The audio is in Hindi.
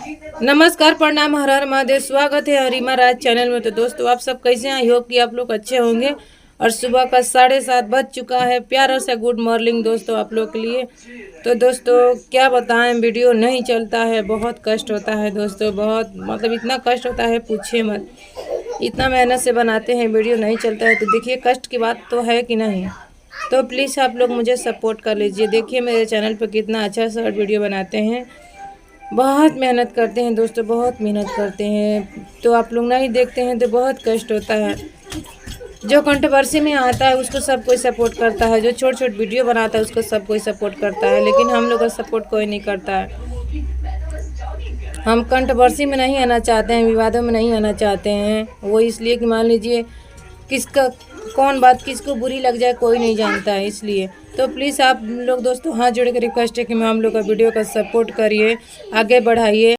नमस्कार, प्रणाम, हर हर महादेव। स्वागत है हरिमा राज चैनल में। तो दोस्तों आप सब कैसे हैं? आई होप कि आप लोग अच्छे होंगे। और सुबह का 7:30 बज चुका है। प्यारा सा गुड मॉर्निंग दोस्तों आप लोग के लिए। तो दोस्तों क्या बताएं, वीडियो नहीं चलता है, बहुत कष्ट होता है दोस्तों, बहुत मतलब इतना कष्ट होता है पूछिए मत। इतना मेहनत से बनाते हैं, वीडियो नहीं चलता है। तो देखिए कष्ट की बात तो है कि नहीं। तो प्लीज़ आप लोग मुझे सपोर्ट कर लीजिए। देखिए मेरे चैनल पर कितना अच्छा शॉर्ट वीडियो बनाते हैं, बहुत मेहनत करते हैं दोस्तों, बहुत मेहनत करते हैं। तो आप लोग नहीं देखते हैं तो बहुत कष्ट होता है। जो कंट्रोवर्सी में आता है उसको सब कोई सपोर्ट करता है, जो छोट छोट वीडियो बनाता है उसको सब कोई सपोर्ट करता है, लेकिन हम लोग का सपोर्ट कोई नहीं करता है। हम कंट्रोवर्सी में नहीं आना चाहते हैं, विवादों में नहीं आना चाहते हैं। वो इसलिए कि मान लीजिए किसका कौन बात किसको बुरी लग जाए कोई नहीं जानता है, इसलिए। तो प्लीज़ आप लोग दोस्तों हाथ जोड़ के रिक्वेस्ट है कि हम लोग का वीडियो का सपोर्ट करिए, आगे बढ़ाइए।